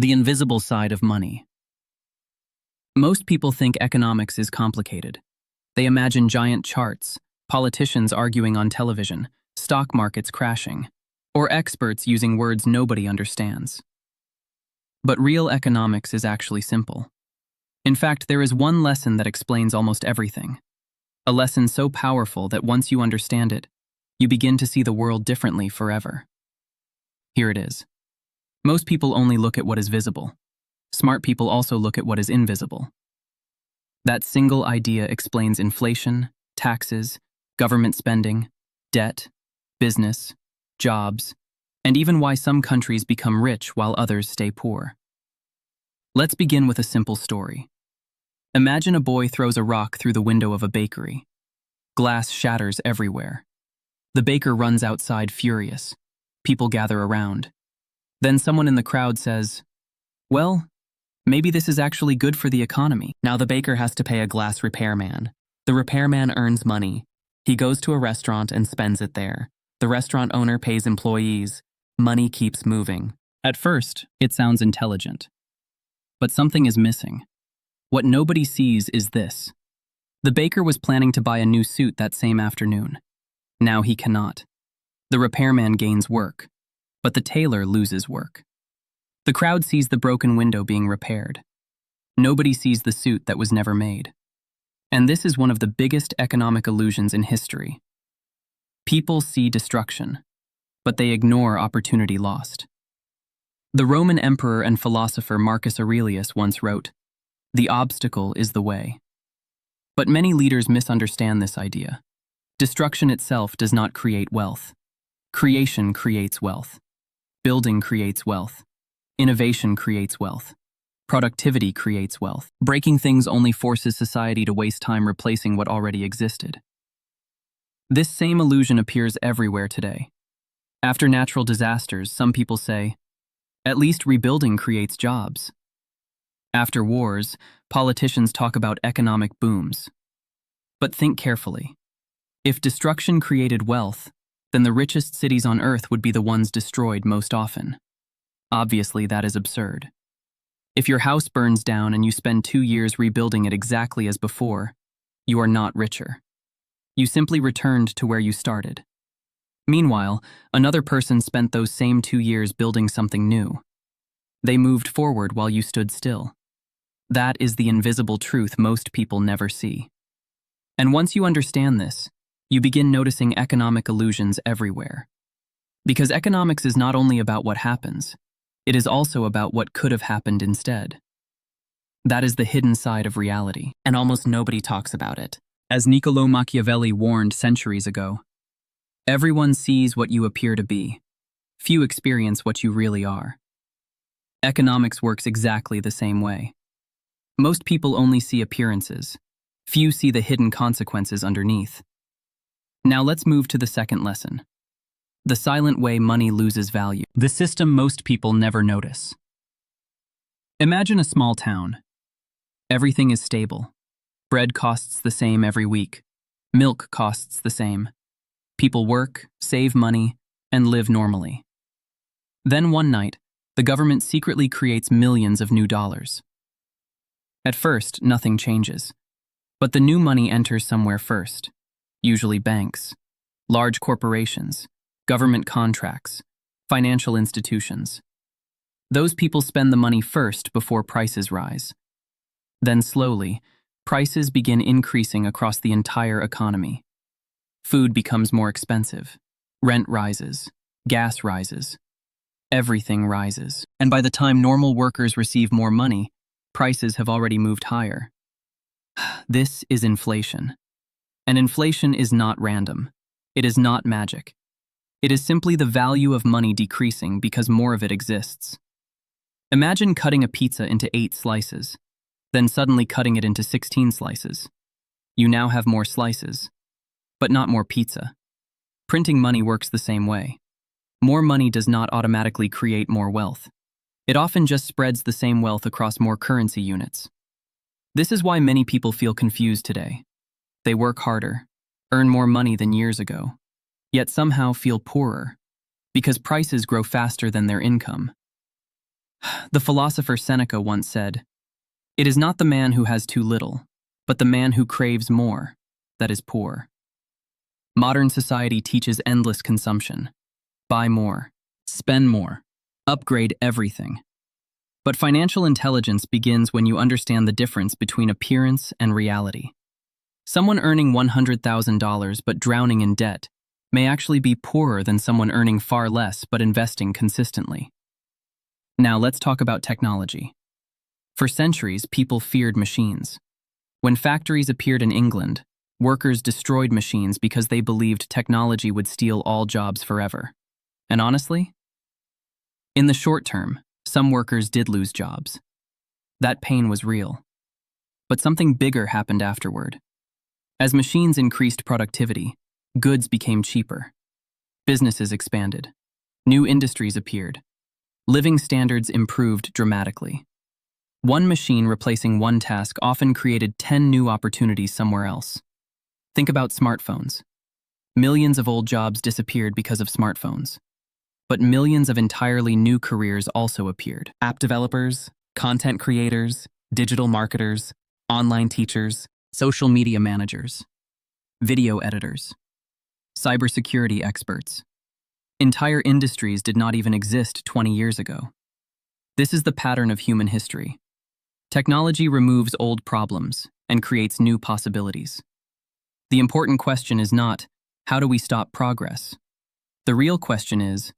The invisible side of money. Most people think economics is complicated. They imagine giant charts, politicians arguing on television, stock markets crashing, or experts using words nobody understands. But real economics is actually simple. In fact, there is one lesson that explains almost everything. A lesson so powerful that once you understand it, you begin to see the world differently forever. Here it is. Most people only look at what is visible. Smart people also look at what is invisible. That single idea explains inflation, taxes, government spending, debt, business, jobs, and even why some countries become rich while others stay poor. Let's begin with a simple story. Imagine a boy throws a rock through the window of a bakery. Glass shatters everywhere. The baker runs outside furious. People gather around. Then someone in the crowd says, "Well, maybe this is actually good for the economy." Now the baker has to pay a glass repairman. The repairman earns money. He goes to a restaurant and spends it there. The restaurant owner pays employees. Money keeps moving. At first, it sounds intelligent. But something is missing. What nobody sees is this. The baker was planning to buy a new suit that same afternoon. Now he cannot. The repairman gains work, but the tailor loses work. The crowd sees the broken window being repaired. Nobody sees the suit that was never made. And this is one of the biggest economic illusions in history. People see destruction, but they ignore opportunity lost. The Roman emperor and philosopher Marcus Aurelius once wrote, "The obstacle is the way." But many leaders misunderstand this idea. Destruction itself does not create wealth. Creation creates wealth. Building creates wealth. Innovation creates wealth. Productivity creates wealth. Breaking things only forces society to waste time replacing what already existed. This same illusion appears everywhere today. After natural disasters, some people say, "At least rebuilding creates jobs." After wars, politicians talk about economic booms. But think carefully. If destruction created wealth, then the richest cities on Earth would be the ones destroyed most often. Obviously, that is absurd. If your house burns down and you spend 2 years rebuilding it exactly as before, you are not richer. You simply returned to where you started. Meanwhile, another person spent those same 2 years building something new. They moved forward while you stood still. That is the invisible truth most people never see. And once you understand this, you begin noticing economic illusions everywhere. Because economics is not only about what happens, it is also about what could have happened instead. That is the hidden side of reality, and almost nobody talks about it. As Niccolò Machiavelli warned centuries ago, everyone sees what you appear to be. Few experience what you really are. Economics works exactly the same way. Most people only see appearances. Few see the hidden consequences underneath. Now let's move to the second lesson. The silent way money loses value. The system most people never notice. Imagine a small town. Everything is stable. Bread costs the same every week. Milk costs the same. People work, save money, and live normally. Then one night, the government secretly creates millions of new dollars. At first, nothing changes. But the new money enters somewhere first. Usually banks, large corporations, government contracts, financial institutions. Those people spend the money first before prices rise. Then slowly, prices begin increasing across the entire economy. Food becomes more expensive. Rent rises. Gas rises. Everything rises. And by the time normal workers receive more money, prices have already moved higher. This is inflation. And inflation is not random. It is not magic. It is simply the value of money decreasing because more of it exists. Imagine cutting a pizza into 8 slices, then suddenly cutting it into 16 slices. You now have more slices, but not more pizza. Printing money works the same way. More money does not automatically create more wealth. It often just spreads the same wealth across more currency units. This is why many people feel confused today. They work harder, earn more money than years ago, yet somehow feel poorer, because prices grow faster than their income. The philosopher Seneca once said, "It is not the man who has too little, but the man who craves more, that is poor." Modern society teaches endless consumption. Buy more, spend more, upgrade everything. But financial intelligence begins when you understand the difference between appearance and reality. Someone earning $100,000 but drowning in debt may actually be poorer than someone earning far less but investing consistently. Now let's talk about technology. For centuries, people feared machines. When factories appeared in England, workers destroyed machines because they believed technology would steal all jobs forever. And honestly, in the short term, some workers did lose jobs. That pain was real. But something bigger happened afterward. As machines increased productivity, goods became cheaper. Businesses expanded. New industries appeared. Living standards improved dramatically. One machine replacing one task often created 10 new opportunities somewhere else. Think about smartphones. Millions of old jobs disappeared because of smartphones. But millions of entirely new careers also appeared. App developers, content creators, digital marketers, online teachers, social media managers, video editors, cybersecurity experts. Entire industries did not even exist 20 years ago. This is the pattern of human history. Technology removes old problems and creates new possibilities. The important question is not, how do we stop progress? The real question is,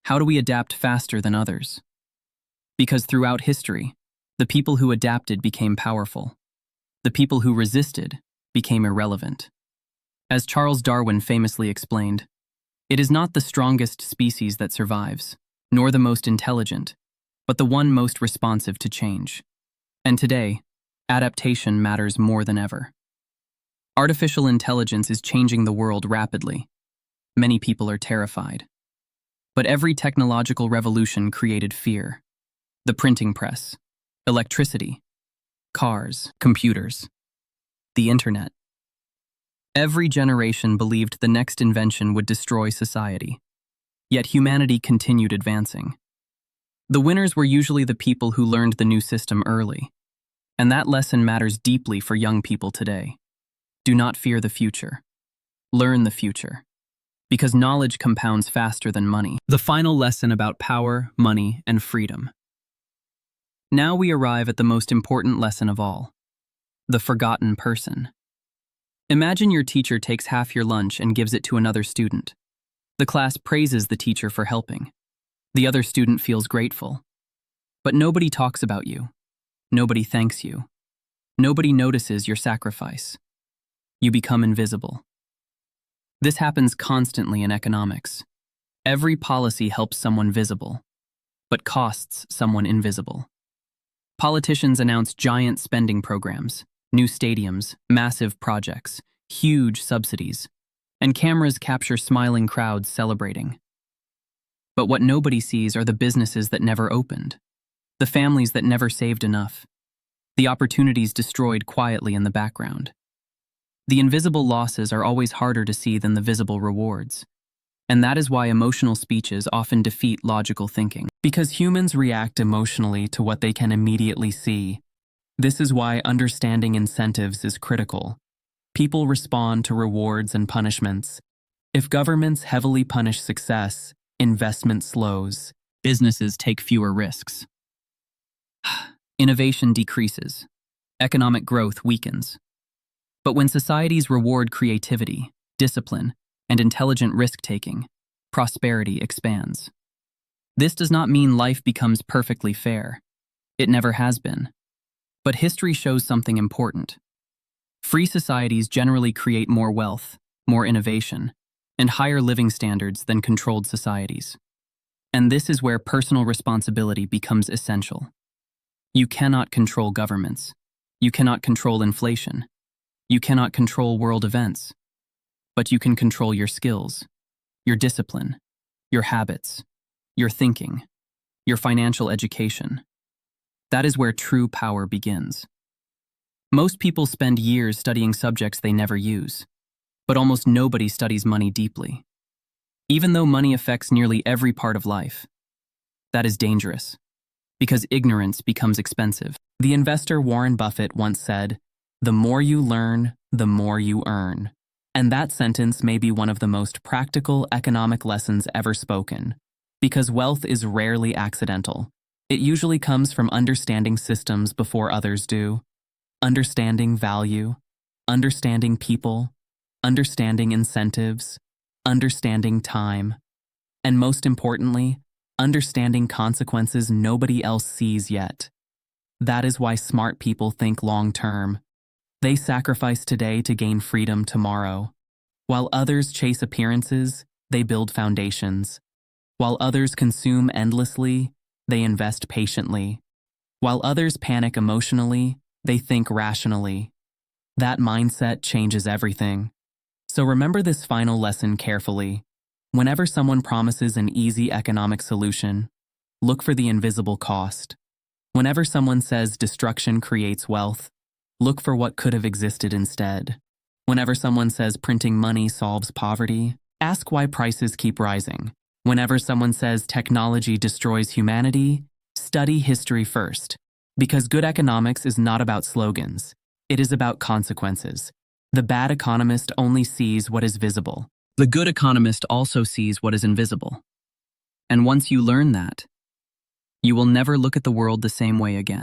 how do we adapt faster than others? Because throughout history, the people who adapted became powerful. The people who resisted became irrelevant. As Charles Darwin famously explained, it is not the strongest species that survives, nor the most intelligent, but the one most responsive to change. And today, adaptation matters more than ever. Artificial intelligence is changing the world rapidly. Many people are terrified. But every technological revolution created fear. The printing press, electricity, cars, computers, the internet. Every generation believed the next invention would destroy society. Yet humanity continued advancing. The winners were usually the people who learned the new system early. And that lesson matters deeply for young people today. Do not fear the future. Learn the future. Because knowledge compounds faster than money. The final lesson about power, money, and freedom. Now we arrive at the most important lesson of all. The forgotten person. Imagine your teacher takes half your lunch and gives it to another student. The class praises the teacher for helping. The other student feels grateful. But nobody talks about you. Nobody thanks you. Nobody notices your sacrifice. You become invisible. This happens constantly in economics. Every policy helps someone visible, but costs someone invisible. Politicians announce giant spending programs, new stadiums, massive projects, huge subsidies, and cameras capture smiling crowds celebrating. But what nobody sees are the businesses that never opened, the families that never saved enough, the opportunities destroyed quietly in the background. The invisible losses are always harder to see than the visible rewards. And that is why emotional speeches often defeat logical thinking. Because humans react emotionally to what they can immediately see. This is why understanding incentives is critical. People respond to rewards and punishments. If governments heavily punish success, investment slows. Businesses take fewer risks. Innovation decreases. Economic growth weakens. But when societies reward creativity, discipline, and intelligent risk-taking, prosperity expands. This does not mean life becomes perfectly fair. It never has been. But history shows something important. Free societies generally create more wealth, more innovation, and higher living standards than controlled societies. And this is where personal responsibility becomes essential. You cannot control governments. You cannot control inflation. You cannot control world events. But you can control your skills, your discipline, your habits, your thinking, your financial education. That is where true power begins. Most people spend years studying subjects they never use, but almost nobody studies money deeply. Even though money affects nearly every part of life. That is dangerous, because ignorance becomes expensive. The investor Warren Buffett once said, "The more you learn, the more you earn." And that sentence may be one of the most practical economic lessons ever spoken, because wealth is rarely accidental. It usually comes from understanding systems before others do, understanding value, understanding people, understanding incentives, understanding time, and most importantly, understanding consequences nobody else sees yet. That is why smart people think long-term. They sacrifice today to gain freedom tomorrow. While others chase appearances, they build foundations. While others consume endlessly, they invest patiently. While others panic emotionally, they think rationally. That mindset changes everything. So remember this final lesson carefully. Whenever someone promises an easy economic solution, look for the invisible cost. Whenever someone says destruction creates wealth, look for what could have existed instead. Whenever someone says printing money solves poverty, ask why prices keep rising. Whenever someone says technology destroys humanity, study history first. Because good economics is not about slogans. It is about consequences. The bad economist only sees what is visible. The good economist also sees what is invisible. And once you learn that, you will never look at the world the same way again.